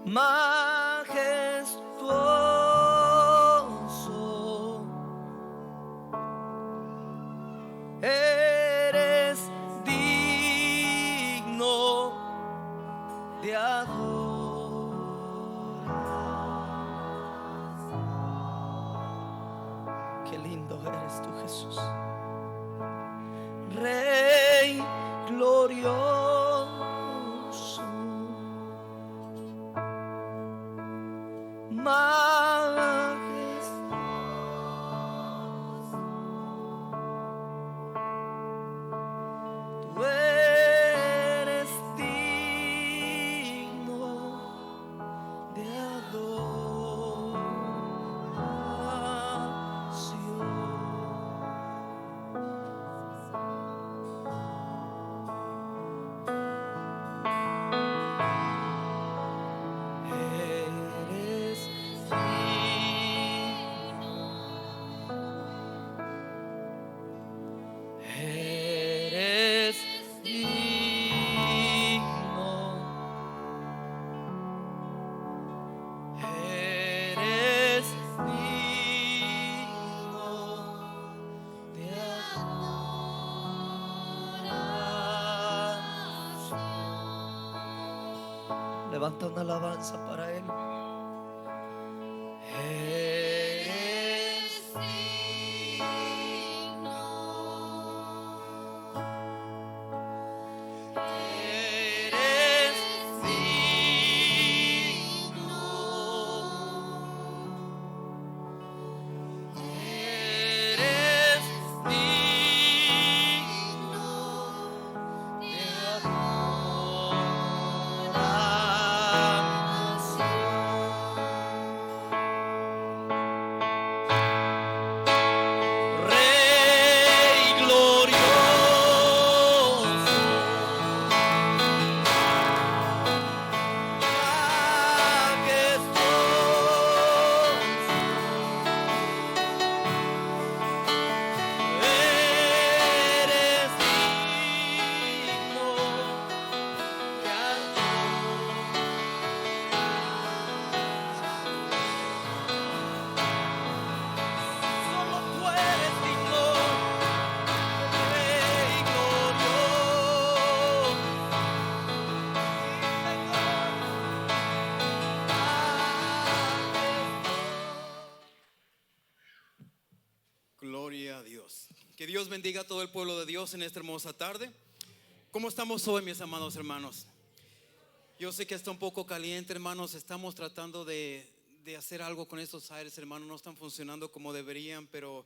majestuoso, eres digno de adorar. Qué lindo eres tú, Jesús. Rey glorioso, majestuoso, tú eres digno de adoración. Eres digno, eres digno, eres digno de adoración. Levanta una alabanza para Él. Eres digno, eres digno, eres digno de adoración. Rey glorioso, majestuoso, eres digno de adoración. Solo tú eres digno, Rey glorioso. Gloria a Dios. Que Dios bendiga a todo el pueblo de Dios en esta hermosa tarde. ¿Cómo estamos hoy, mis amados hermanos? Yo sé que está un poco caliente, hermanos. Estamos tratando de hacer algo con estos aires, hermanos. No están funcionando como deberían, pero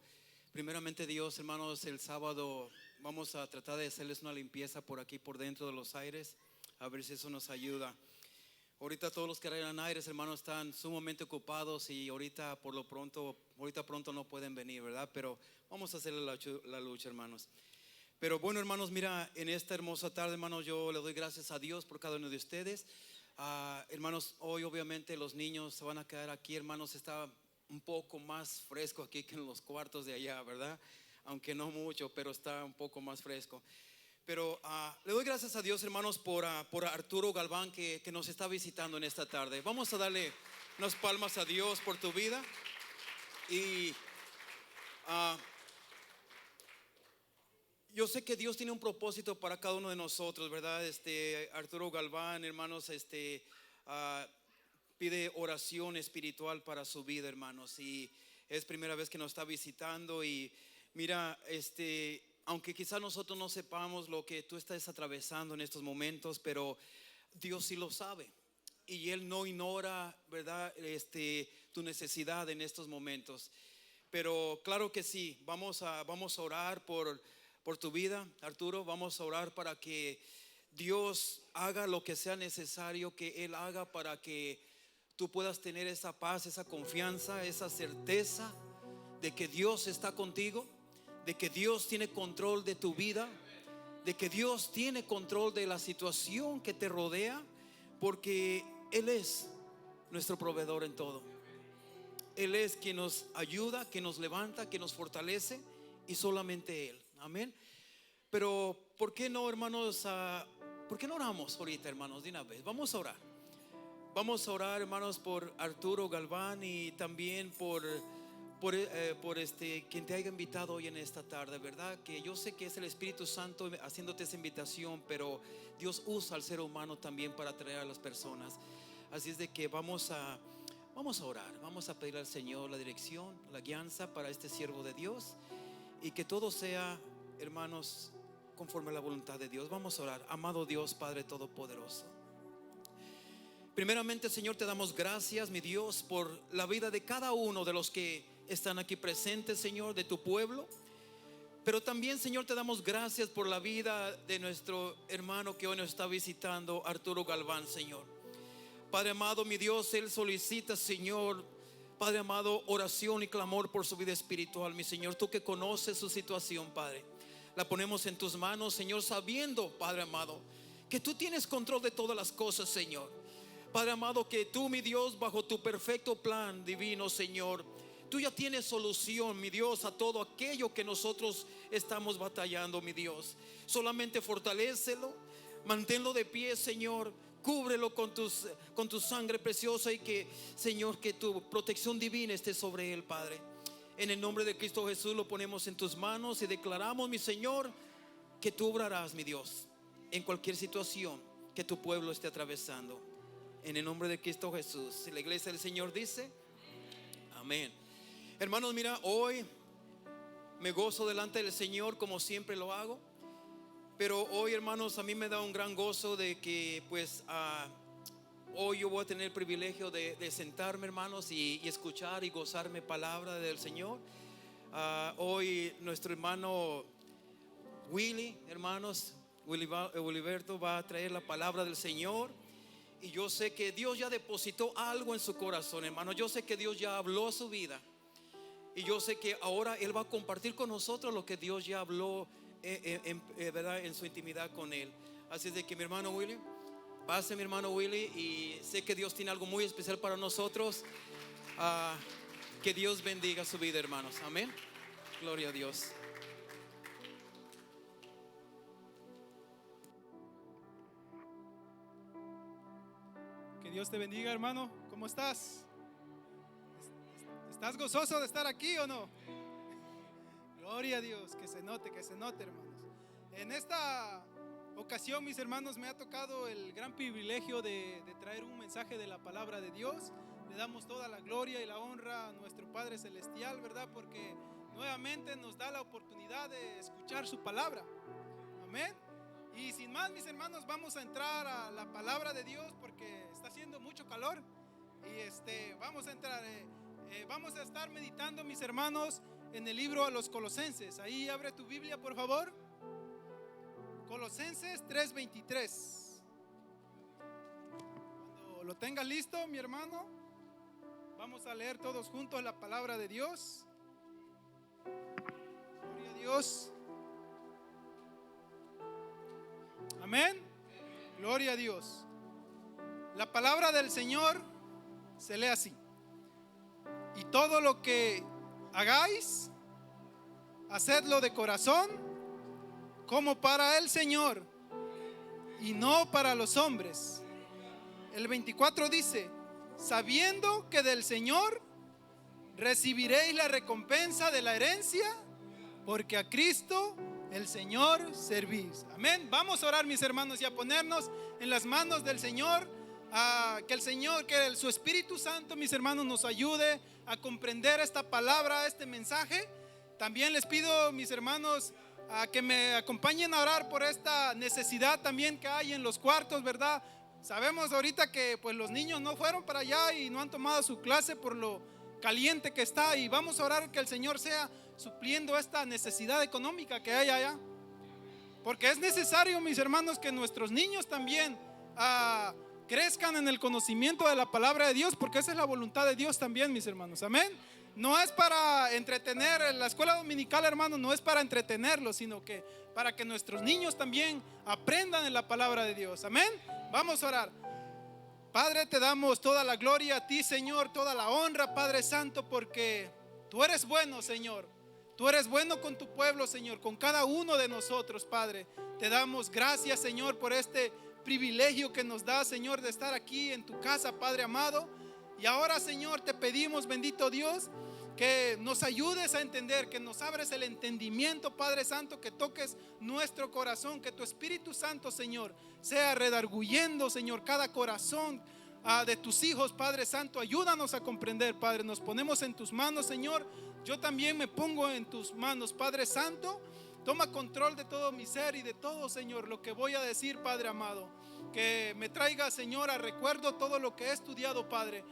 primeramente Dios, hermanos, el sábado vamos a tratar de hacerles una limpieza por aquí, por dentro de los aires, a ver si eso nos ayuda. Ahorita todos los que arreglan aires, hermanos, están sumamente ocupados y ahorita pronto no pueden venir, ¿verdad? Pero vamos a hacerle la lucha, hermanos. Pero bueno, hermanos, mira, en esta hermosa tarde, hermanos, yo le doy gracias a Dios por cada uno de ustedes. Hermanos, hoy obviamente los niños se van a quedar aquí, hermanos. Está un poco más fresco aquí que en los cuartos de allá, ¿verdad? Aunque no mucho, pero está un poco más fresco. Pero le doy gracias a Dios, hermanos, por Arturo Galván que nos está visitando en esta tarde. Vamos a darle unas palmas a Dios por tu vida. Y yo sé que Dios tiene un propósito para cada uno de nosotros, ¿verdad? Arturo Galván, hermanos, pide oración espiritual para su vida, hermanos. Y es primera vez que nos está visitando. Y mira, aunque quizás nosotros no sepamos lo que tú estás atravesando en estos momentos, pero Dios sí lo sabe. Y Él no ignora, ¿verdad? Tu necesidad en estos momentos. Pero claro que sí, vamos a orar por tu vida, Arturo. Vamos a orar para que Dios haga lo que sea necesario que Él haga para que tú puedas tener esa paz, esa confianza, esa certeza de que Dios está contigo, de que Dios tiene control de tu vida, de que Dios tiene control de la situación que te rodea, porque Él es nuestro proveedor en todo. Él es quien nos ayuda, que nos levanta, que nos fortalece, y solamente Él. Amén. Pero ¿por qué no, hermanos? ¿Por qué no oramos ahorita, hermanos? De una vez, vamos a orar. Vamos a orar, hermanos, por Arturo Galván y también por quien te haya invitado hoy en esta tarde, ¿verdad? Que yo sé que es el Espíritu Santo haciéndote esa invitación, pero Dios usa al ser humano también para atraer a las personas. Así es de que vamos a orar, vamos a pedir al Señor la dirección, la guianza para este siervo de Dios y que todo sea, hermanos, conforme a la voluntad de Dios. Vamos a orar. Amado Dios, Padre Todopoderoso, primeramente, Señor, te damos gracias, mi Dios, por la vida de cada uno de los que están aquí presentes, Señor, de tu pueblo. Pero también, Señor, te damos gracias por la vida de nuestro hermano que hoy nos está visitando, Arturo Galván, Señor. Padre amado, mi Dios, él solicita, Señor, Padre amado, oración y clamor por su vida espiritual, mi Señor. Tú que conoces su situación, Padre, la ponemos en tus manos, Señor, sabiendo, Padre amado, que tú tienes control de todas las cosas, Señor. Padre amado, que tú, mi Dios, bajo tu perfecto plan divino, Señor, tú ya tienes solución, mi Dios, a todo aquello que nosotros estamos batallando, mi Dios. Solamente fortalécelo, manténlo de pie, Señor. Cúbrelo con tu sangre preciosa y que, Señor, que tu protección divina esté sobre él, Padre. En el nombre de Cristo Jesús lo ponemos en tus manos y declaramos, mi Señor, que tú obrarás, mi Dios, en cualquier situación que tu pueblo esté atravesando. En el nombre de Cristo Jesús. Si la iglesia del Señor dice amén. Hermanos, mira, hoy me gozo delante del Señor como siempre lo hago. Pero hoy, hermanos, a mí me da un gran gozo de que pues hoy yo voy a tener el privilegio de sentarme, hermanos, y escuchar y gozarme palabra del Señor. Hoy nuestro hermano Willy, hermanos, Wiliberto va a traer la palabra del Señor. Y yo sé que Dios ya depositó algo en su corazón, hermano. Yo sé que Dios ya habló a su vida. Y yo sé que ahora Él va a compartir con nosotros lo que Dios ya habló ¿verdad? En su intimidad con Él. Así es de que mi hermano Willy, pase mi hermano Willy. Y sé que Dios tiene algo muy especial para nosotros. Que Dios bendiga su vida, hermanos. Amén. Gloria a Dios. Que Dios te bendiga, hermano. ¿Cómo estás? ¿Estás gozoso de estar aquí o no? Gloria a Dios, que se note, hermanos. En esta ocasión, mis hermanos, me ha tocado el gran privilegio de traer un mensaje de la palabra de Dios. Le damos toda la gloria y la honra a nuestro Padre Celestial, ¿verdad? Porque nuevamente nos da la oportunidad de escuchar su palabra. Amén. Y sin más, mis hermanos, vamos a entrar a la palabra de Dios porque está haciendo mucho calor. Y vamos a entrar, vamos a estar meditando, mis hermanos, en el libro a los Colosenses. Ahí abre tu Biblia, por favor. Colosenses 3:23. Cuando lo tengas listo, mi hermano, vamos a leer todos juntos la palabra de Dios. Gloria a Dios. Amén. Gloria a Dios. La palabra del Señor se lee así: y todo lo que hagáis, hacedlo de corazón, como para el Señor y no para los hombres. El 24 dice: sabiendo que del Señor recibiréis la recompensa de la herencia, porque a Cristo el Señor servís. Amén. Vamos a orar, mis hermanos, y a ponernos en las manos del Señor. Que el Señor, que su Espíritu Santo, mis hermanos, nos ayude a comprender esta palabra, este mensaje. También les pido, mis hermanos, que me acompañen a orar por esta necesidad también que hay en los cuartos, ¿verdad? Sabemos ahorita que pues los niños no fueron para allá y no han tomado su clase por lo caliente que está, y vamos a orar que el Señor sea supliendo esta necesidad económica que hay allá, porque es necesario, mis hermanos, que nuestros niños también crezcan en el conocimiento de la palabra de Dios, porque esa es la voluntad de Dios también, mis hermanos. Amén. No es para entretener, la escuela dominical, hermanos, no es para entretenerlos, sino que para que nuestros niños también aprendan en la palabra de Dios. Amén. Vamos a orar. Padre, te damos toda la gloria a ti, Señor, toda la honra, Padre Santo, porque tú eres bueno, Señor. Tú eres bueno con tu pueblo, Señor, con cada uno de nosotros, Padre. Te damos gracias, Señor, por este privilegio que nos da, Señor, de estar aquí en tu casa, Padre amado. Y ahora, Señor, te pedimos, bendito Dios, que nos ayudes a entender, que nos abres el entendimiento, Padre Santo, que toques nuestro corazón, que tu Espíritu Santo, Señor, sea redarguyendo, Señor, cada corazón de tus hijos, Padre Santo. Ayúdanos a comprender, Padre. Nos ponemos en tus manos, Señor. Yo también me pongo en tus manos, Padre Santo. Toma control de todo mi ser y de todo, Señor, lo que voy a decir, Padre amado. Que me traiga, Señor, a recuerdo todo lo que he estudiado, Padre.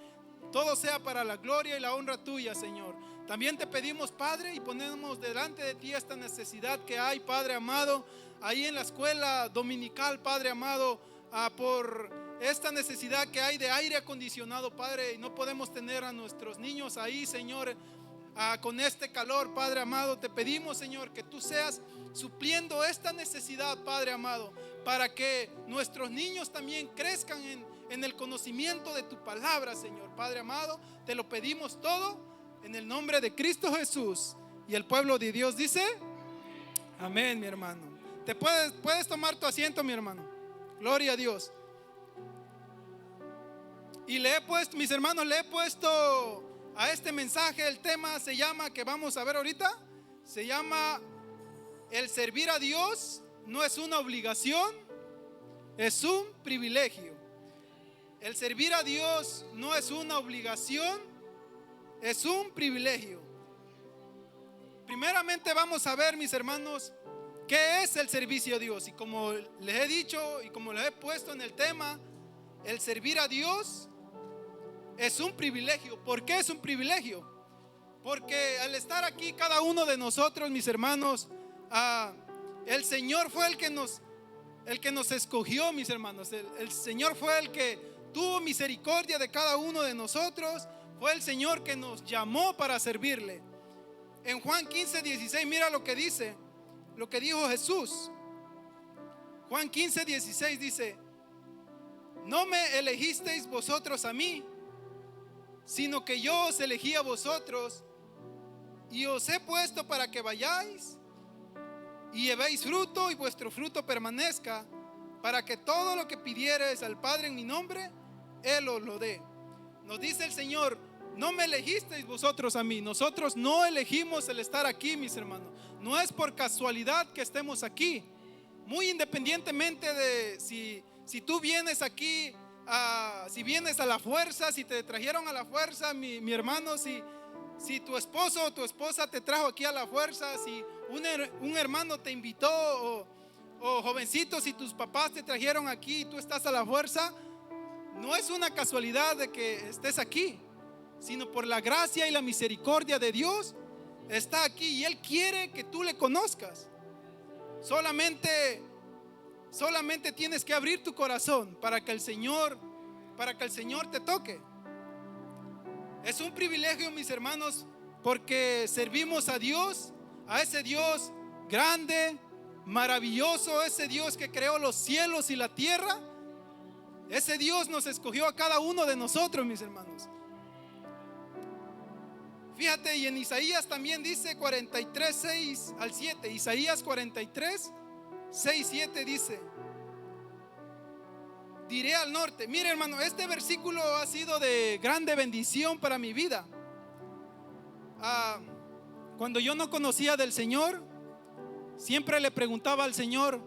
Todo sea para la gloria y la honra tuya, Señor. También te pedimos, Padre, y ponemos delante de ti esta necesidad que hay, Padre amado, ahí en la escuela dominical, Padre amado, por esta necesidad que hay de aire acondicionado, Padre, y no podemos tener a nuestros niños ahí, Señor, con este calor, Padre amado. Te pedimos, Señor, que tú seas supliendo esta necesidad, Padre amado, para que nuestros niños también crezcan en el conocimiento de tu palabra, Señor. Padre amado, te lo pedimos todo en el nombre de Cristo Jesús. Y el pueblo de Dios dice amén, mi hermano. Puedes tomar tu asiento, mi hermano. Gloria a Dios. Y le he puesto, mis hermanos, le he puesto a este mensaje, el tema se llama, que vamos a ver ahorita, se llama: el servir a Dios no es una obligación, es un privilegio. El servir a Dios no es una obligación, es un privilegio. Primeramente vamos a ver, mis hermanos, qué es el servicio a Dios. Y como les he dicho y como les he puesto en el tema, el servir a Dios es un privilegio. ¿Por qué es un privilegio? Porque al estar aquí cada uno de nosotros, mis hermanos, el Señor fue el que nos escogió, mis hermanos. El Señor fue el que tuvo misericordia de cada uno de nosotros. Fue el Señor que nos llamó para servirle. En Juan 15:16, mira lo que dice, lo que dijo Jesús. Juan 15:16 dice: no me elegisteis vosotros a mí, sino que yo os elegí a vosotros y os he puesto para que vayáis y llevéis fruto y vuestro fruto permanezca, para que todo lo que pidiereis al Padre en mi nombre, Él os lo dé. Nos dice el Señor: no me elegisteis vosotros a mí. Nosotros no elegimos el estar aquí, mis hermanos. No es por casualidad que estemos aquí. Muy independientemente de si tú vienes aquí, si vienes a la fuerza, si te trajeron a la fuerza, mi hermano, si tu esposo o tu esposa te trajo aquí a la fuerza, si un hermano te invitó, o jovencito, si tus papás te trajeron aquí y tú estás a la fuerza, no es una casualidad de que estés aquí, sino por la gracia y la misericordia de Dios está aquí, y Él quiere que tú le conozcas. Solamente tienes que abrir tu corazón para que el Señor te toque. Es un privilegio, mis hermanos, porque servimos a Dios, a ese Dios grande, maravilloso, ese Dios que creó los cielos y la tierra. Ese Dios nos escogió a cada uno de nosotros, mis hermanos. Fíjate, y en Isaías también dice 43, 6 al 7. Isaías 43, 6, 7 dice: diré al norte. Mire, hermano, este versículo ha sido de grande bendición para mi vida. Cuando yo no conocía del Señor, siempre le preguntaba al Señor: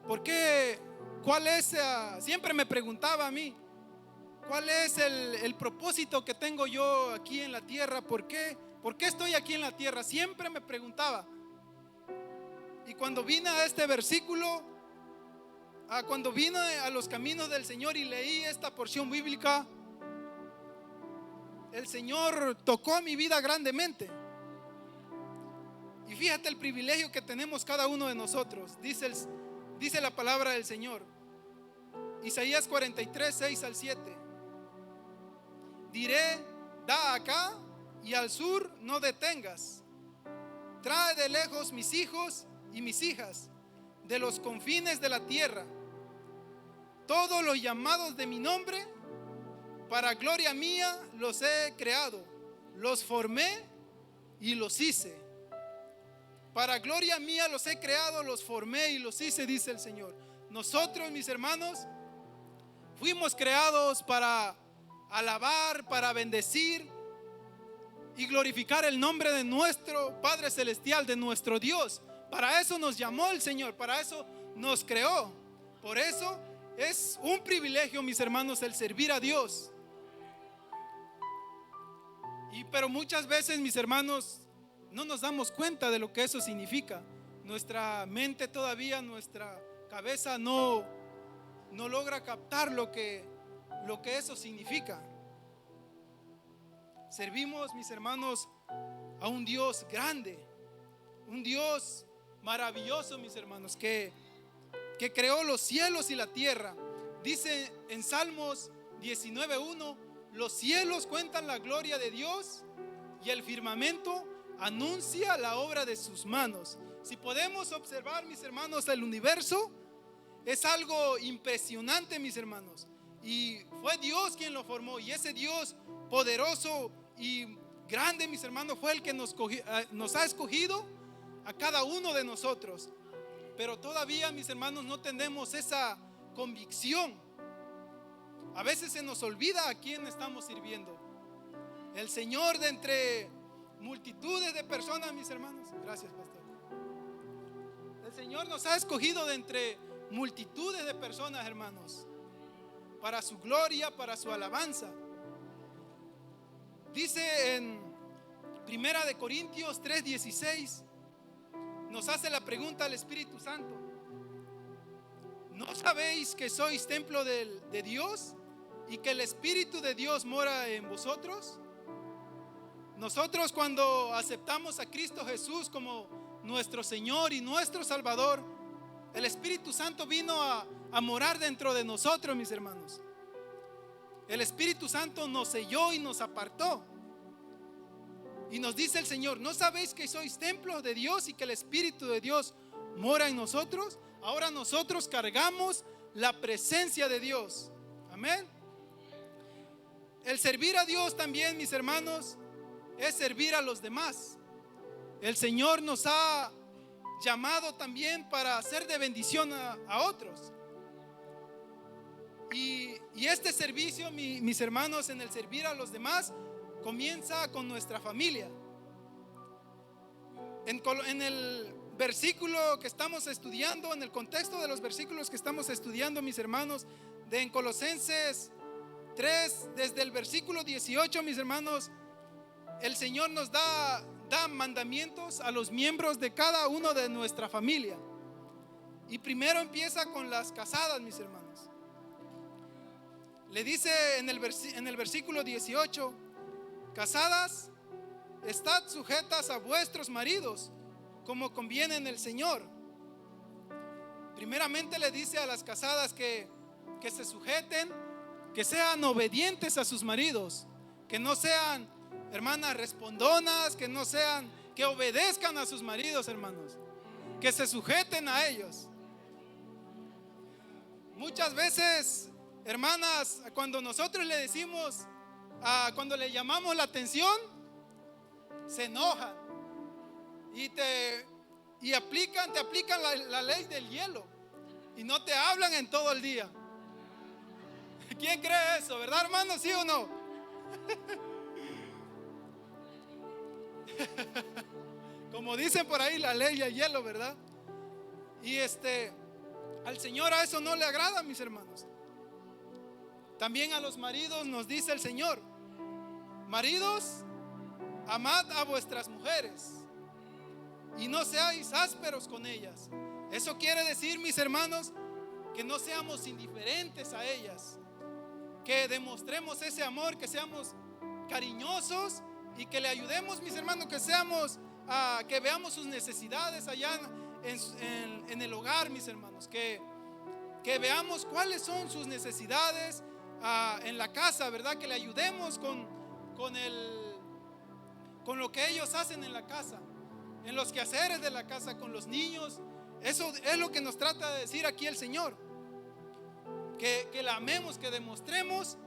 ¿por qué? ¿Cuál es? Siempre me preguntaba a mí: ¿cuál es el propósito que tengo yo aquí en la tierra? ¿Por qué estoy aquí en la tierra? Siempre me preguntaba. Y cuando vine a este versículo, cuando vine a los caminos del Señor y leí esta porción bíblica, el Señor tocó mi vida grandemente. Y fíjate el privilegio que tenemos cada uno de nosotros. Dice la palabra del Señor, Isaías 43, 6 al 7: diré, da acá y al sur no detengas. Trae de lejos mis hijos y mis hijas, de los confines de la tierra, todos los llamados de mi nombre, para gloria mía los he creado, los formé y los hice. Para gloria mía los he creado, los formé y los hice, dice el Señor. nosotros, mis hermanos, fuimos creados para alabar, para bendecir y glorificar el nombre de nuestro Padre Celestial, de nuestro Dios. Para eso nos llamó el Señor, para eso nos creó. Por eso es un privilegio, mis hermanos, el servir a Dios. Pero muchas veces, mis hermanos, no nos damos cuenta de lo que eso significa. Nuestra mente todavía, nuestra cabeza no logra captar lo que eso significa. Servimos, mis hermanos, a un Dios grande, un Dios maravilloso, mis hermanos, que creó los cielos y la tierra. Dice en Salmos 19:1: los cielos cuentan la gloria de Dios y el firmamento anuncia la obra de sus manos. Si podemos observar, mis hermanos, el universo es algo impresionante, mis hermanos, y fue Dios quien lo formó, y ese Dios poderoso y grande, mis hermanos, fue el que nos ha escogido a cada uno de nosotros. Pero todavía, mis hermanos, no tenemos esa convicción. A veces se nos olvida a quién estamos sirviendo. El Señor de entre multitudes de personas, mis hermanos. Gracias, pastor. El Señor nos ha escogido de entre multitudes de personas, hermanos, para su gloria, para su alabanza. Dice en 1 de Corintios 3:16, nos hace la pregunta al Espíritu Santo: ¿no sabéis que sois templo de Dios y que el Espíritu de Dios mora en vosotros? Nosotros, cuando aceptamos a Cristo Jesús como nuestro Señor y nuestro Salvador, el Espíritu Santo vino a morar dentro de nosotros, mis hermanos. El Espíritu Santo nos selló y nos apartó. Y nos dice el Señor: ¿no sabéis que sois templo de Dios y que el Espíritu de Dios mora en nosotros? Ahora nosotros cargamos la presencia de Dios. Amén. El servir a Dios también, mis hermanos, es servir a los demás. El Señor nos ha llamado también para ser de bendición a otros. Y este servicio, mis hermanos, en el servir a los demás, comienza con nuestra familia. En el versículo que estamos estudiando, en el contexto de los versículos que estamos estudiando, mis hermanos, en Colosenses 3, desde el versículo 18, mis hermanos, el Señor nos da mandamientos a los miembros de cada uno de nuestra familia. Y primero empieza con las casadas, mis hermanos. Le dice en el versículo 18: casadas, estad sujetas a vuestros maridos, como conviene en el Señor. Primeramente le dice a las casadas que se sujeten, que sean obedientes a sus maridos, que no sean, hermanas, respondonas, que obedezcan a sus maridos, hermanos, que se sujeten a ellos. Muchas veces, hermanas, cuando nosotros le decimos, cuando le llamamos la atención, se enojan y te aplican la ley del hielo y no te hablan en todo el día. ¿Quién cree eso, verdad, hermano? ¿Sí o no? Como dicen por ahí, la ley del hielo, ¿verdad? Y al Señor a eso no le agrada, mis hermanos. También a los maridos nos dice el Señor: maridos, amad a vuestras mujeres y no seáis ásperos con ellas. Eso quiere decir, mis hermanos, que no seamos indiferentes a ellas, que demostremos ese amor, que seamos cariñosos y que le ayudemos, mis hermanos, que veamos sus necesidades allá en el hogar, mis hermanos, que veamos cuáles son sus necesidades en la casa, ¿verdad? Que le ayudemos con lo que ellos hacen en la casa, en los quehaceres de la casa, con los niños. Eso es lo que nos trata de decir aquí el Señor, que la amemos, que demostremos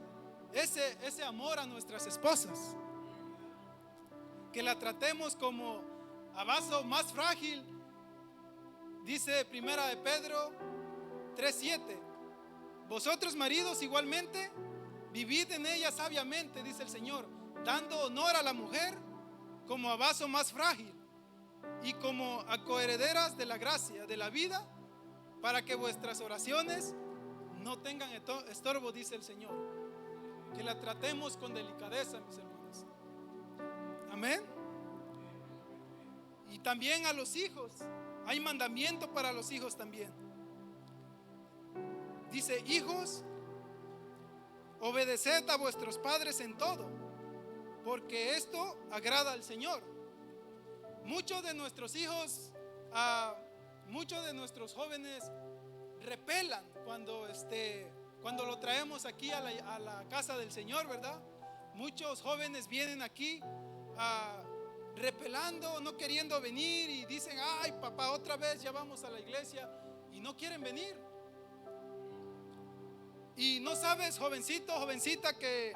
ese amor a nuestras esposas, que la tratemos como a vaso más frágil. Dice Primera de Pedro 3:7. Vosotros maridos igualmente, vivid en ella sabiamente, dice el Señor, dando honor a la mujer como a vaso más frágil y como a coherederas de la gracia, de la vida, para que vuestras oraciones no tengan estorbo, dice el Señor. Que la tratemos con delicadeza, mis hermanos. Amén. Y también a los hijos, hay mandamiento para los hijos también. Dice: hijos, obedeced a vuestros padres en todo, porque esto agrada al Señor. Muchos de nuestros hijos, muchos de nuestros jóvenes repelan cuando lo traemos aquí a la casa del Señor, ¿verdad? Muchos jóvenes vienen aquí repelando, no queriendo venir, y dicen: ay, papá, otra vez ya vamos a la iglesia, y no quieren venir. Y no sabes, jovencito, jovencita, que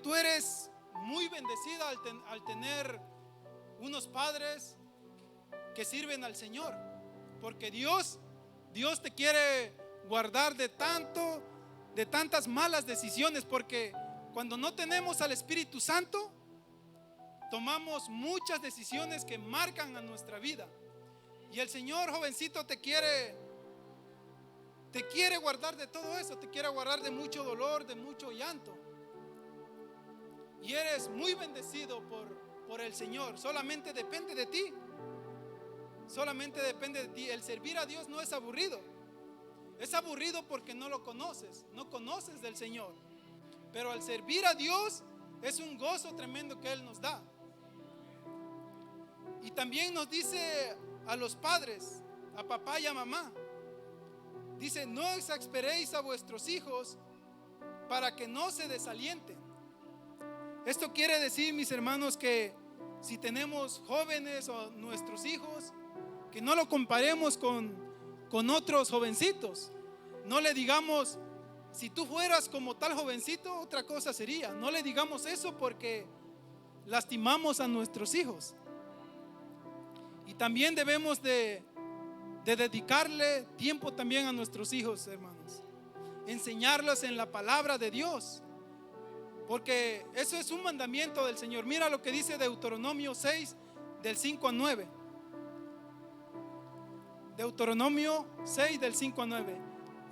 tú eres muy bendecida al tener unos padres que sirven al Señor, porque Dios te quiere guardar de tantas malas decisiones, porque cuando no tenemos al Espíritu Santo, tomamos muchas decisiones que marcan a nuestra vida. Y el Señor, jovencito, te quiere guardar de todo eso, te quiere guardar de mucho dolor, de mucho llanto. Y eres muy bendecido por el Señor. Solamente depende de ti. Solamente depende de ti. El servir a Dios no es aburrido. Es aburrido porque no lo conoces, no conoces del Señor. Pero al servir a Dios es un gozo tremendo que Él nos da. Y también nos dice a los padres, a papá y a mamá, dice: no exasperéis a vuestros hijos para que no se desalienten. Esto quiere decir, mis hermanos, que si tenemos jóvenes o nuestros hijos, que no lo comparemos con otros jovencitos. No le digamos: si tú fueras como tal jovencito, otra cosa sería. No le digamos eso, porque lastimamos a nuestros hijos. Y también debemos de dedicarle tiempo también a nuestros hijos, hermanos. Enseñarlos en la palabra de Dios, porque eso es un mandamiento del Señor. Mira lo que dice Deuteronomio 6, del 5 al 9. Deuteronomio 6, del 5 al 9.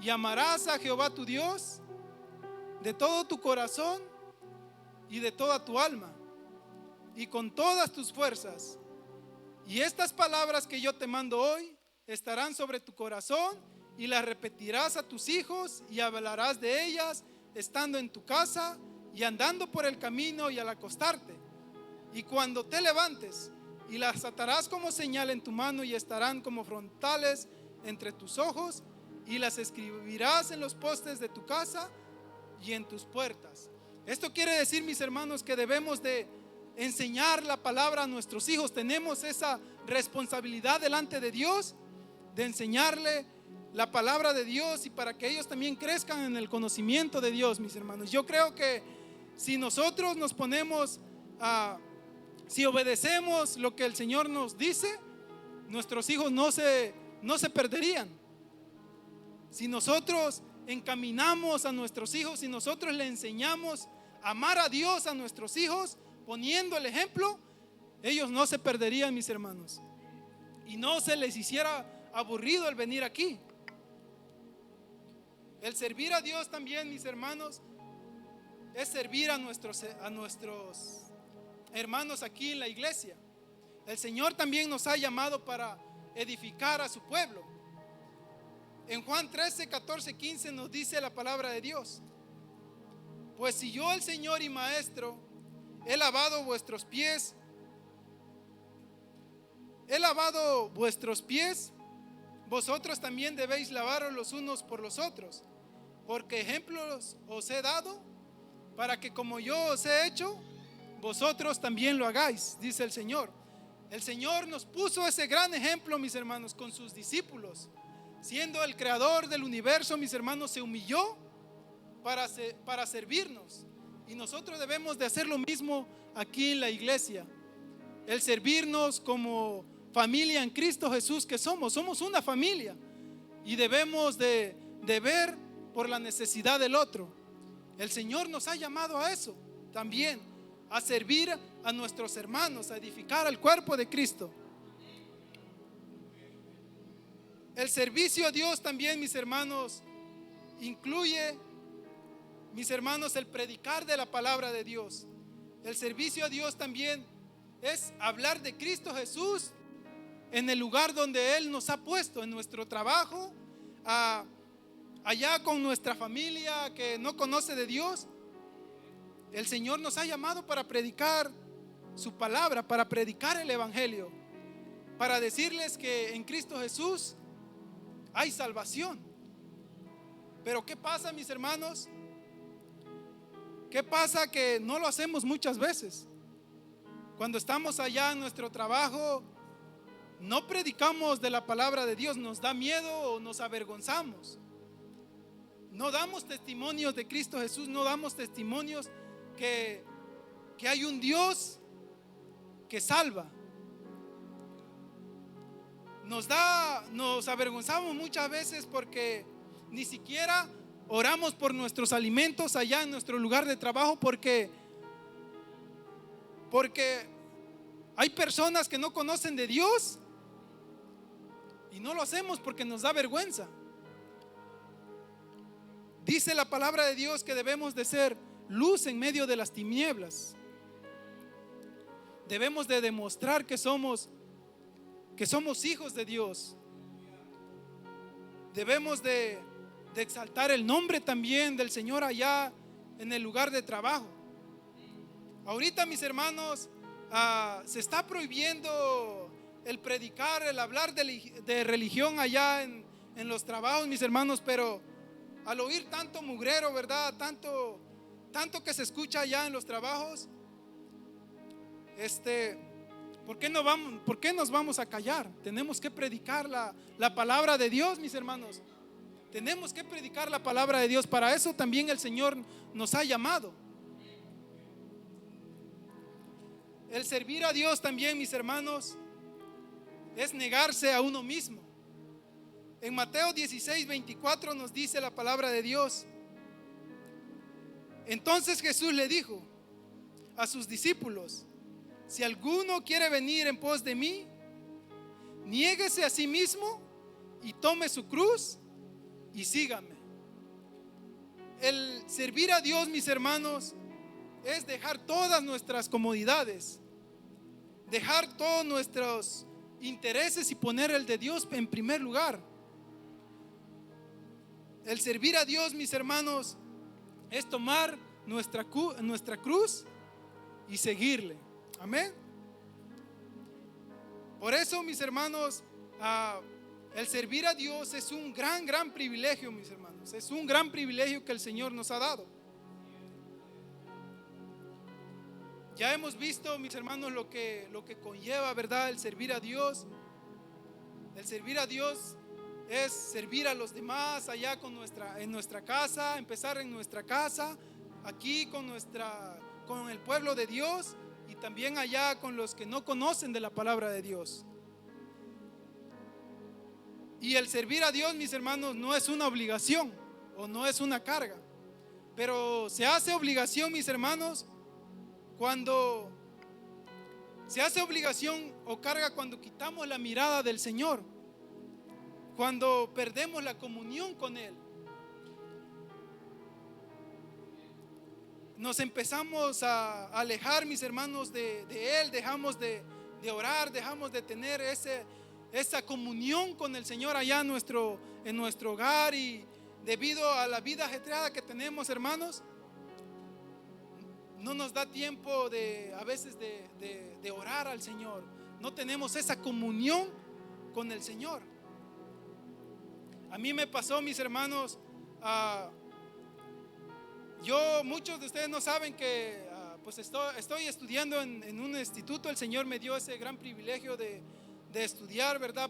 Y amarás a Jehová tu Dios de todo tu corazón y de toda tu alma y con todas tus fuerzas. Y estas palabras que yo te mando hoy estarán sobre tu corazón, y las repetirás a tus hijos, y hablarás de ellas estando en tu casa y andando por el camino y al acostarte, y cuando te levantes, y las atarás como señal en tu mano, y estarán como frontales entre tus ojos, y las escribirás en los postes de tu casa y en tus puertas. Esto quiere decir, mis hermanos, que debemos de enseñar la palabra a nuestros hijos. Tenemos esa responsabilidad delante de Dios, de enseñarle la palabra de Dios, y para que ellos también crezcan en el conocimiento de Dios, mis hermanos. Yo creo que si nosotros nos ponemos si obedecemos lo que el Señor nos dice, nuestros hijos no se perderían. Si nosotros encaminamos a nuestros hijos, si nosotros le enseñamos a amar a Dios a nuestros hijos, poniendo el ejemplo, ellos no se perderían, mis hermanos, y no se les hiciera aburrido el venir aquí. El servir a Dios también, mis hermanos, es servir a nuestros hermanos aquí en la iglesia. El Señor también nos ha llamado para edificar a su pueblo. En Juan 13, 14, 15 nos dice la palabra de Dios: pues si yo, el Señor y Maestro, he lavado vuestros pies, vosotros también debéis lavaros los unos por los otros, porque ejemplos os he dado, para que como yo os he hecho, vosotros también lo hagáis, dice el Señor. El Señor nos puso ese gran ejemplo, mis hermanos, con sus discípulos. Siendo el creador del universo, mis hermanos, se humilló para servirnos. Y nosotros debemos de hacer lo mismo aquí en la iglesia. El servirnos como familia en Cristo Jesús que somos una familia. y debemos de ver por la necesidad del otro. El Señor nos ha llamado a eso también, a servir a nuestros hermanos, a edificar al cuerpo de Cristo. El servicio a Dios también, mis hermanos, incluye, mis hermanos, el predicar de la palabra de Dios. El servicio a Dios también es hablar de Cristo Jesús en el lugar donde Él nos ha puesto, en nuestro trabajo, allá con nuestra familia que no conoce de Dios. El Señor nos ha llamado para predicar su palabra, para predicar el evangelio, para decirles que en Cristo Jesús hay salvación. Pero ¿qué pasa, mis hermanos? ¿Qué pasa? Que no lo hacemos muchas veces. Cuando estamos allá en nuestro trabajo, no predicamos de la palabra de Dios, nos da miedo o nos avergonzamos. No damos testimonios de Cristo Jesús, no damos testimonios que hay un Dios que salva. Nos avergonzamos muchas veces porque ni siquiera oramos por nuestros alimentos allá en nuestro lugar de trabajo, porque hay personas que no conocen de Dios y no lo hacemos porque nos da vergüenza. Dice la palabra de Dios que debemos de ser luz en medio de las tinieblas. Debemos de demostrar que somos hijos de Dios. Debemos de exaltar el nombre también del Señor allá en el lugar de trabajo. Ahorita, mis hermanos, se está prohibiendo el predicar, el hablar de religión allá en los trabajos, mis hermanos, pero al oír tanto mugrero, ¿verdad? Tanto que se escucha allá en los trabajos, ¿por qué nos vamos a callar? Tenemos que predicar la palabra de Dios, mis hermanos. Tenemos que predicar la palabra de Dios. Para eso también el Señor nos ha llamado. El servir a Dios también, mis hermanos, es negarse a uno mismo. En Mateo 16:24 nos dice la palabra de Dios: entonces Jesús le dijo a sus discípulos: si alguno quiere venir en pos de mí, niéguese a sí mismo y tome su cruz y sígame. El servir a Dios, mis hermanos, es dejar todas nuestras comodidades, dejar todos nuestros intereses y poner el de Dios en primer lugar. El servir a Dios, mis hermanos, es tomar nuestra cruz y seguirle. Amén. Por eso, mis hermanos, el servir a Dios es un gran privilegio, mis hermanos. Es un gran privilegio que el Señor nos ha dado. Ya hemos visto, mis hermanos, lo que conlleva, ¿verdad?, el servir a Dios. El servir a Dios es servir a los demás allá en nuestra casa, empezar en nuestra casa, aquí con el pueblo de Dios, y también allá con los que no conocen de la palabra de Dios. Y el servir a Dios, mis hermanos, no es una obligación o no es una carga, pero se hace obligación, mis hermanos, cuando se hace obligación o carga cuando quitamos la mirada del Señor, cuando perdemos la comunión con Él. Nos empezamos a alejar, mis hermanos, de Él, dejamos de orar, dejamos de tener esa comunión con el Señor allá en nuestro hogar, y debido a la vida ajetreada que tenemos, hermanos, no nos da tiempo a veces de orar al Señor. No tenemos esa comunión con el Señor. A mí me pasó, mis hermanos, muchos de ustedes no saben que pues estoy estudiando en un instituto. El Señor me dio ese gran privilegio de estudiar, ¿verdad?,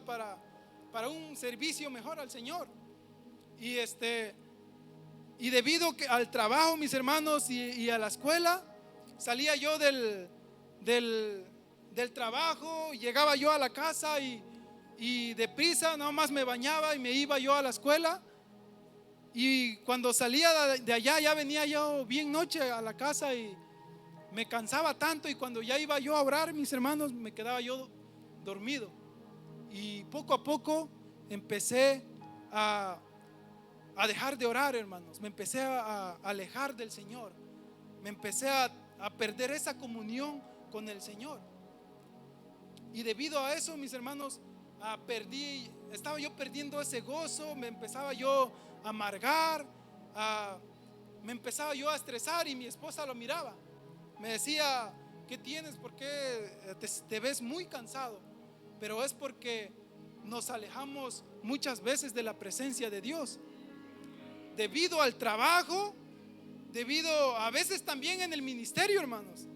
para un servicio mejor al Señor. Y debido al trabajo, mis hermanos, y a la escuela, salía yo del trabajo, llegaba yo a la casa y y deprisa nada más me bañaba y me iba yo a la escuela. Y cuando salía de allá ya venía yo bien noche a la casa y me cansaba tanto, y cuando ya iba yo a orar, mis hermanos, me quedaba yo dormido. Y poco a poco empecé a dejar de orar, hermanos. Me empecé a alejar del Señor. Me empecé a perder esa comunión con el Señor. Y debido a eso, mis hermanos, estaba yo perdiendo ese gozo. Me empezaba yo a amargar, me empezaba yo a estresar, y mi esposa lo miraba. Me decía: ¿qué tienes? ¿Por qué te ves muy cansado? Pero es porque nos alejamos muchas veces de la presencia de Dios, debido al trabajo, debido a veces también en el ministerio, hermanos.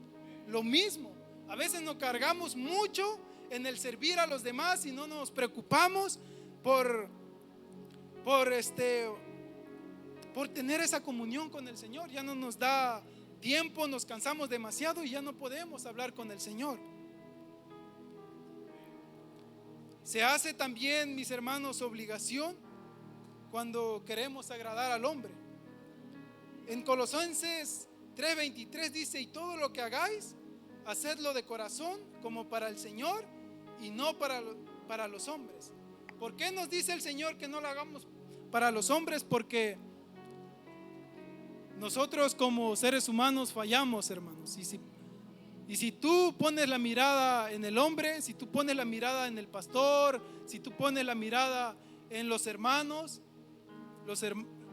Lo mismo, a veces nos cargamos mucho en el servir a los demás y no nos preocupamos por tener esa comunión con el Señor. Ya no nos da tiempo, nos cansamos demasiado y ya no podemos hablar con el Señor. Se hace también, mis hermanos, obligación cuando queremos agradar al hombre. En Colosenses 3:23 dice: y todo lo que hagáis, hacedlo de corazón, como para el Señor y no para los hombres. ¿Por qué nos dice el Señor que no lo hagamos para los hombres? Porque nosotros como seres humanos fallamos, hermanos. Y si tú pones la mirada en el hombre, si tú pones la mirada en el pastor, si tú pones la mirada en los hermanos,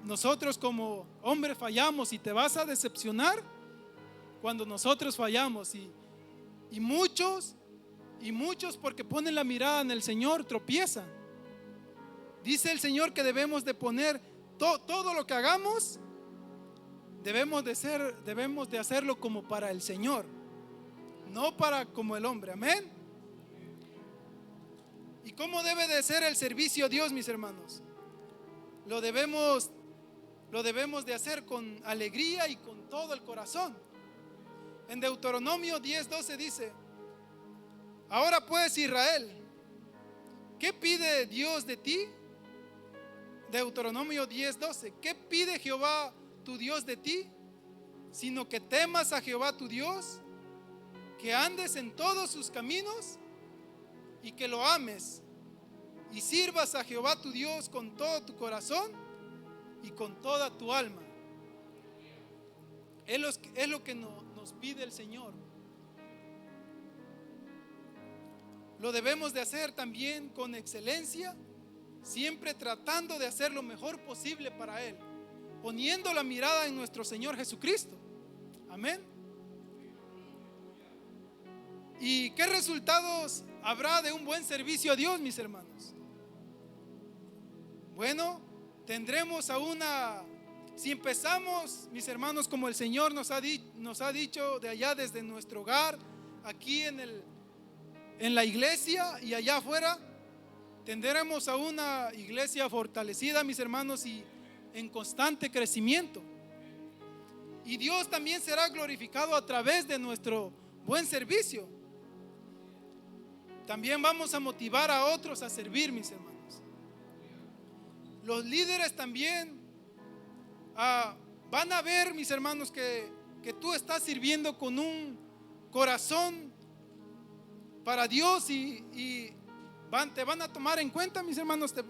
nosotros como hombres fallamos, y te vas a decepcionar cuando nosotros fallamos. Y muchos porque ponen la mirada en el Señor tropiezan. Dice el Señor que debemos de poner todo lo que hagamos, debemos de hacerlo como para el Señor, no para como el hombre. Amén. ¿Y cómo debe de ser el servicio a Dios, mis hermanos? Lo debemos de hacer con alegría y con todo el corazón. En Deuteronomio 10:12 dice: ahora pues, Israel, ¿qué pide Dios de ti? Deuteronomio 10:12: ¿qué pide Jehová tu Dios de ti? Sino que temas a Jehová tu Dios, que andes en todos sus caminos y que lo ames, y sirvas a Jehová tu Dios con todo tu corazón y con toda tu alma. Es lo que nos pide el Señor. Lo debemos de hacer también con excelencia, siempre tratando de hacer lo mejor posible para Él, poniendo la mirada en nuestro Señor Jesucristo. Amén. ¿Y qué resultados habrá de un buen servicio a Dios, mis hermanos? Bueno, tendremos si empezamos, mis hermanos, como el Señor nos ha dicho, de allá desde nuestro hogar, aquí en la iglesia y allá afuera, tendremos a una iglesia fortalecida, mis hermanos, y en constante crecimiento. Y Dios también será glorificado a través de nuestro buen servicio. También vamos a motivar a otros a servir, mis hermanos. Los líderes también van a ver, mis hermanos, que tú estás sirviendo con un corazón para Dios, y te van a tomar en cuenta, mis hermanos. Te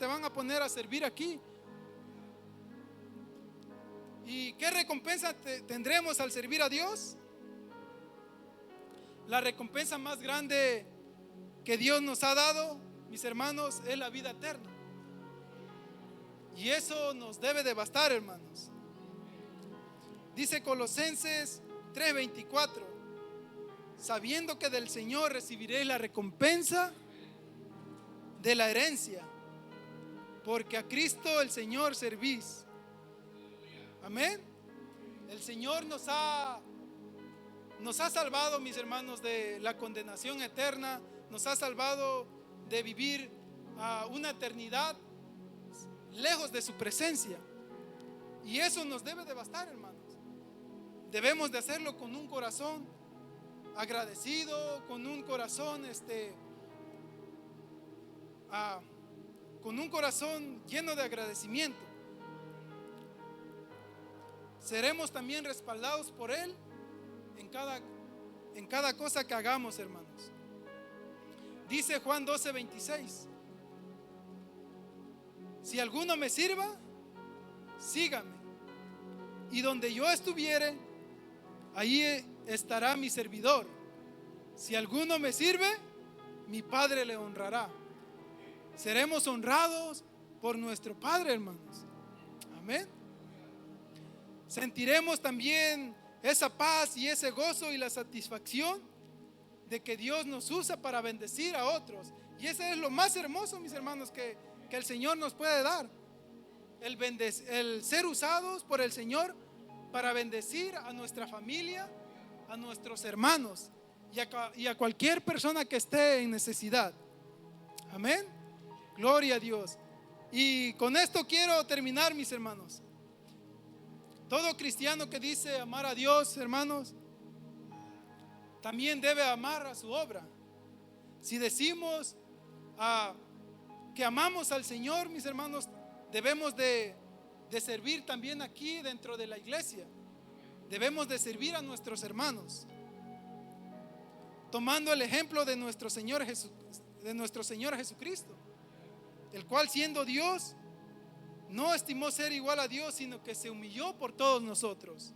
van a poner a servir aquí. ¿Y qué recompensa tendremos al servir a Dios? La recompensa más grande que Dios nos ha dado, mis hermanos, es la vida eterna. Y eso nos debe de bastar, hermanos. Dice Colosenses 3:24: sabiendo que del Señor recibiréis la recompensa de la herencia, porque a Cristo el Señor servís. Amén. El Señor nos ha salvado, mis hermanos, de la condenación eterna. Nos ha salvado de vivir una eternidad lejos de su presencia. Y eso nos debe de bastar, hermanos. Debemos de hacerlo con un corazón agradecido, con un corazón con un corazón lleno de agradecimiento. Seremos también respaldados por Él en cada cosa que hagamos, hermanos. Dice Juan 12:26: si alguno me sirva, sígame, y donde yo estuviere, allí estará mi servidor. Si alguno me sirve, mi Padre le honrará. Seremos honrados por nuestro Padre, hermanos. Amén. Sentiremos también esa paz y ese gozo y la satisfacción de que Dios nos usa para bendecir a otros. Y ese es lo más hermoso, mis hermanos, que el Señor nos puede dar. El ser usados por el Señor para bendecir a nuestra familia, a nuestros hermanos y a cualquier persona que esté en necesidad. Amén. Gloria a Dios. Y con esto quiero terminar, mis hermanos. Todo cristiano que dice amar a Dios, hermanos, también debe amar a su obra. Si decimos que amamos al Señor, mis hermanos, debemos de servir también aquí dentro de la iglesia. Debemos de servir a nuestros hermanos, tomando el ejemplo de nuestro Señor Jesucristo, el cual, siendo Dios, no estimó ser igual a Dios, sino que se humilló por todos nosotros.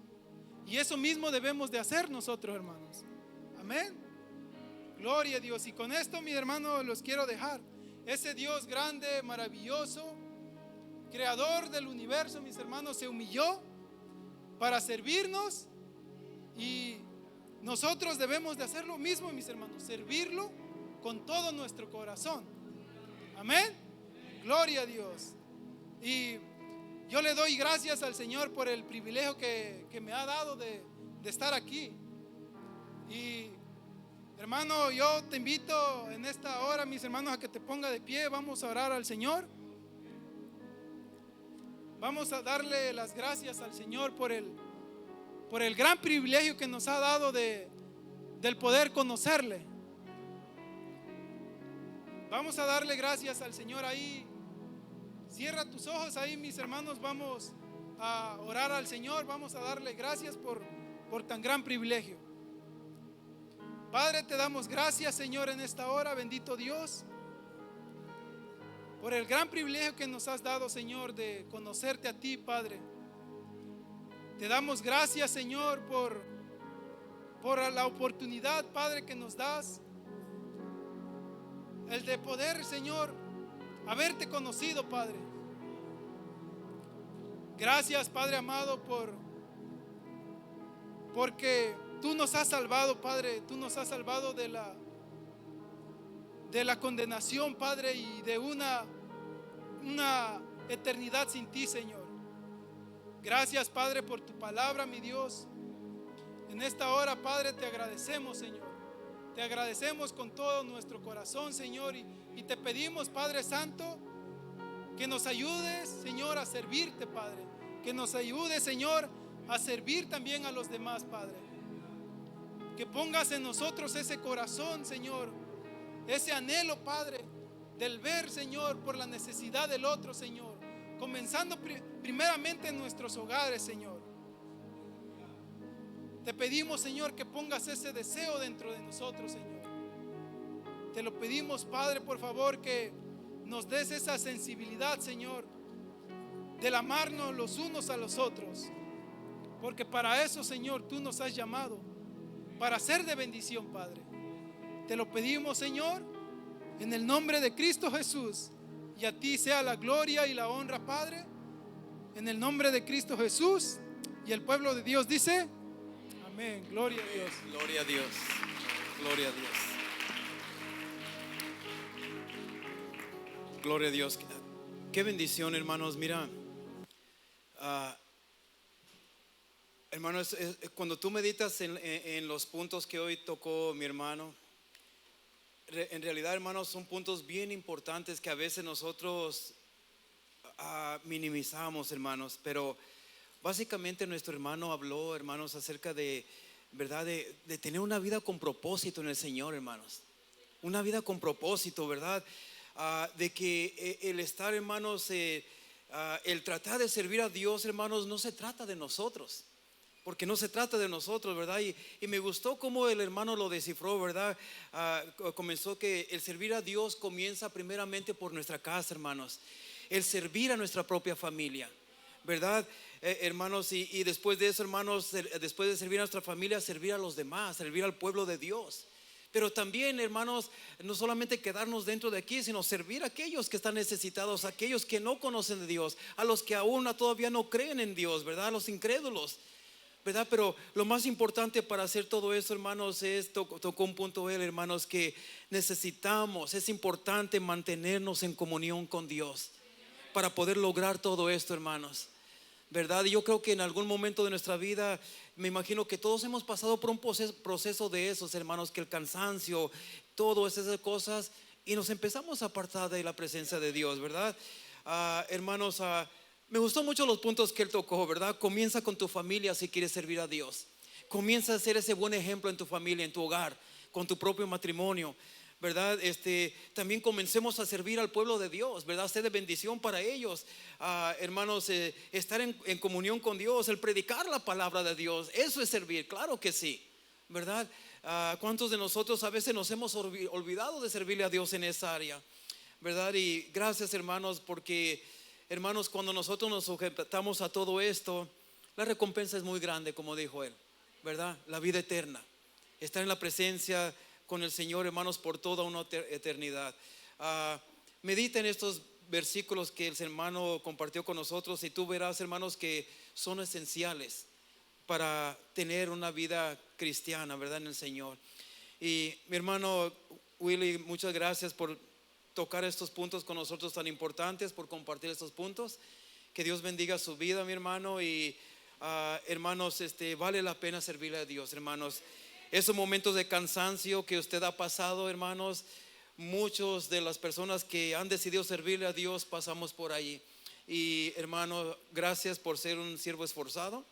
Y eso mismo debemos de hacer nosotros, hermanos. Amén. Gloria a Dios. Y con esto, mi hermano, los quiero dejar. Ese Dios grande, maravilloso, creador del universo, mis hermanos, se humilló para servirnos, y nosotros debemos de hacer lo mismo, mis hermanos, servirlo con todo nuestro corazón. Amén. Gloria a Dios. Y yo le doy gracias al Señor por el privilegio que me ha dado de estar aquí. Y hermano, yo te invito en esta hora, mis hermanos, a que te ponga de pie. Vamos a orar al Señor. Vamos a darle las gracias al Señor por el gran privilegio que nos ha dado del poder conocerle. Vamos a darle gracias al Señor ahí. Cierra tus ojos ahí, mis hermanos. Vamos a orar al Señor. Vamos a darle gracias por tan gran privilegio. Padre, te damos gracias, Señor, en esta hora, bendito Dios, por el gran privilegio que nos has dado, Señor, de conocerte a ti, Padre. Te damos gracias, Señor, por la oportunidad, Padre, que nos das, el de poder, Señor, haberte conocido, Padre. Gracias, Padre amado, porque tú nos has salvado, Padre. Tú nos has salvado de la condenación, Padre, y de una eternidad sin ti, Señor. Gracias, Padre, por tu palabra, mi Dios. En esta hora, Padre, te agradecemos, Señor. Te agradecemos con todo nuestro corazón, Señor, y te pedimos, Padre Santo, que nos ayudes, Señor, a servirte, Padre. Que nos ayudes, Señor, a servir también a los demás, Padre. Que pongas en nosotros ese corazón, Señor, ese anhelo, Padre, del ver, Señor, por la necesidad del otro, Señor. Comenzando primeramente en nuestros hogares, Señor. Te pedimos, Señor, que pongas ese deseo dentro de nosotros, Señor. Te lo pedimos, Padre, por favor, que nos des esa sensibilidad, Señor, del amarnos los unos a los otros. Porque para eso, Señor, tú nos has llamado, para ser de bendición, Padre. Te lo pedimos, Señor, en el nombre de Cristo Jesús. Y a ti sea la gloria y la honra, Padre, en el nombre de Cristo Jesús. Y el pueblo de Dios dice: amén. Gloria a Dios. Gloria a Dios. Gloria a Dios. Gloria a Dios. Qué bendición, hermanos. Mira, hermanos, cuando tú meditas en los puntos que hoy tocó mi hermano, en realidad, hermanos, son puntos bien importantes que a veces nosotros minimizamos, hermanos. Pero básicamente nuestro hermano habló, hermanos, acerca de, ¿verdad?, de tener una vida con propósito en el Señor, hermanos. Una vida con propósito, ¿verdad? de que el estar, hermanos, el tratar de servir a Dios, hermanos, no se trata de nosotros. Porque no se trata de nosotros, ¿verdad? Y me gustó cómo el hermano lo descifró, ¿verdad? Comenzó que el servir a Dios comienza primeramente por nuestra casa, hermanos. El servir a nuestra propia familia, ¿verdad? Hermanos, y después de eso, hermanos, después de servir a nuestra familia, servir a los demás, servir al pueblo de Dios. Pero también, hermanos, no solamente quedarnos dentro de aquí, sino servir a aquellos que están necesitados, a aquellos que no conocen de Dios, a los que aún todavía no creen en Dios, ¿verdad? A los incrédulos, ¿verdad? Pero lo más importante para hacer todo eso, hermanos, tocó un punto él, hermanos, que necesitamos, es importante mantenernos en comunión con Dios para poder lograr todo esto, hermanos, ¿verdad? Y yo creo que en algún momento de nuestra vida, me imagino que todos hemos pasado por un proceso de esos, hermanos, que el cansancio, todas esas cosas, y nos empezamos a apartar de la presencia de Dios, ¿verdad? Hermanos, me gustó mucho los puntos que él tocó, ¿verdad? Comienza con tu familia si quieres servir a Dios. Comienza a ser ese buen ejemplo en tu familia, en tu hogar, con tu propio matrimonio, ¿verdad? También comencemos a servir al pueblo de Dios, ¿verdad? Ser de bendición para ellos, hermanos, estar en comunión con Dios, el predicar la palabra de Dios, eso es servir, claro que sí, ¿verdad? ¿Cuántos de nosotros a veces nos hemos olvidado de servirle a Dios en esa área, ¿verdad? Y gracias, hermanos, porque, hermanos, cuando nosotros nos sujetamos a todo esto, la recompensa es muy grande, como dijo él, ¿verdad? La vida eterna, estar en la presencia con el Señor, hermanos, por toda una eternidad. Medita en estos versículos que el hermano compartió con nosotros y tú verás, hermanos, que son esenciales para tener una vida cristiana, ¿verdad? En el Señor. Y mi hermano Willy, muchas gracias por tocar estos puntos con nosotros tan importantes, por compartir estos puntos. Que Dios bendiga su vida, mi hermano. Y hermanos, vale la pena servirle a Dios, hermanos. Esos momentos de cansancio que usted ha pasado, hermanos, muchos de las personas que han decidido servirle a Dios pasamos por ahí. Y hermano, gracias por ser un siervo esforzado.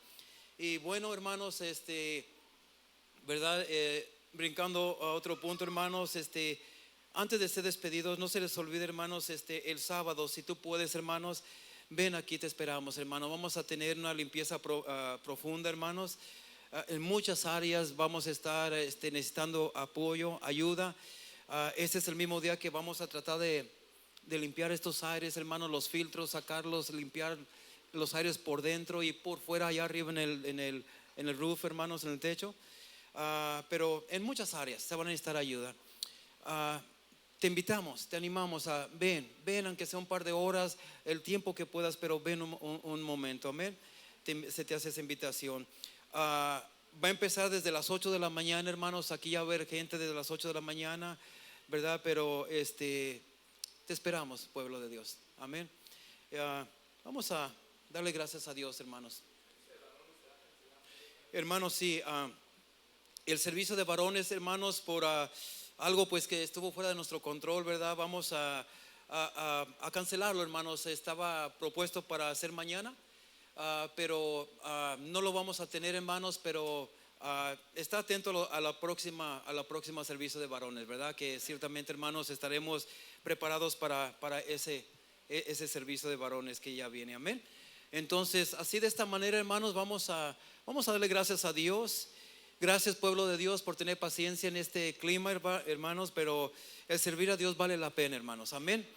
Y bueno, hermanos, verdad, brincando a otro punto, hermanos, antes de ser despedidos, no se les olvide, hermanos, el sábado, si tú puedes, hermanos, ven aquí, te esperamos, hermano. Vamos a tener una limpieza profunda, hermanos. En muchas áreas vamos a estar necesitando apoyo, ayuda. Este es el mismo día que vamos a tratar de limpiar estos aires, hermanos, los filtros, sacarlos, limpiar los aires por dentro y por fuera, allá arriba en el roof, hermanos, en el techo. Pero en muchas áreas se van a necesitar ayuda. Te invitamos, te animamos a ven aunque sea un par de horas, el tiempo que puedas, pero ven un momento, amén. Se te hace esa invitación. Va a empezar desde las 8 de la mañana, hermanos. Aquí ya va a haber gente desde las 8 de la mañana, ¿verdad? Pero te esperamos, pueblo de Dios, amén. Vamos a darle gracias a Dios, hermanos. Hermanos, sí, el servicio de varones, hermanos, por algo pues que estuvo fuera de nuestro control, ¿verdad? Vamos a cancelarlo, hermanos. Estaba propuesto para hacer mañana. Pero no lo vamos a tener, hermanos, pero está atento a la próxima servicio de varones, ¿verdad? Que ciertamente, hermanos, estaremos preparados para ese servicio de varones que ya viene, amén. Entonces, así de esta manera, hermanos, vamos a darle gracias a Dios. Gracias, pueblo de Dios, por tener paciencia en este clima, hermanos, pero el servir a Dios vale la pena, hermanos, amén.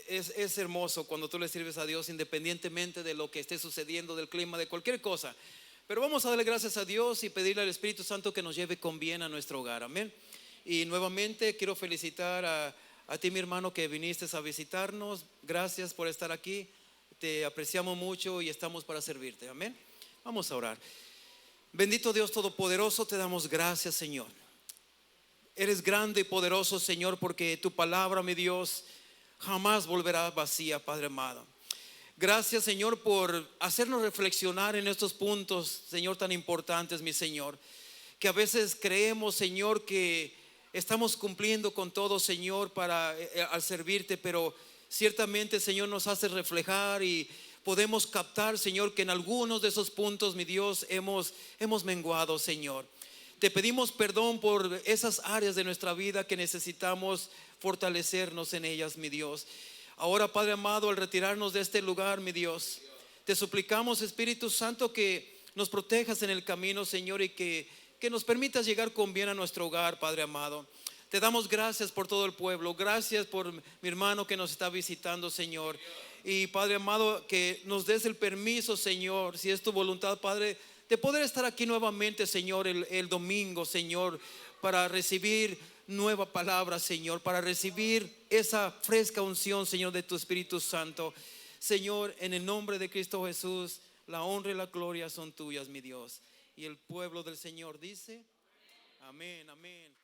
Es hermoso cuando tú le sirves a Dios independientemente de lo que esté sucediendo, del clima, de cualquier cosa. Pero vamos a darle gracias a Dios y pedirle al Espíritu Santo que nos lleve con bien a nuestro hogar, amén. Y nuevamente quiero felicitar a ti, mi hermano, que viniste a visitarnos. Gracias por estar aquí, te apreciamos mucho y estamos para servirte, amén. Vamos a orar. Bendito Dios Todopoderoso, te damos gracias, Señor. Eres grande y poderoso, Señor, porque tu palabra, mi Dios, jamás volverá vacía, Padre amado. Gracias, Señor, por hacernos reflexionar en estos puntos, Señor, tan importantes, mi Señor. Que a veces creemos, Señor, que estamos cumpliendo con todo, Señor, al servirte, pero ciertamente, Señor, nos hace reflejar y podemos captar, Señor, que en algunos de esos puntos, mi Dios, hemos menguado, Señor. Te pedimos perdón por esas áreas de nuestra vida que necesitamos fortalecernos en ellas, mi Dios. Ahora, Padre amado, al retirarnos de este lugar, mi Dios, te suplicamos, Espíritu Santo, que nos protejas en el camino, Señor, y que nos permitas llegar con bien a nuestro hogar, Padre amado. Te damos gracias por todo el pueblo. Gracias por mi hermano que nos está visitando, Señor. Y Padre amado, que nos des el permiso, Señor, si es tu voluntad, Padre, de poder estar aquí nuevamente, Señor, el domingo, Señor, para recibir nueva palabra, Señor, para recibir esa fresca unción, Señor, de tu Espíritu Santo. Señor, en el nombre de Cristo Jesús, la honra y la gloria son tuyas, mi Dios. Y el pueblo del Señor dice, amén, amén.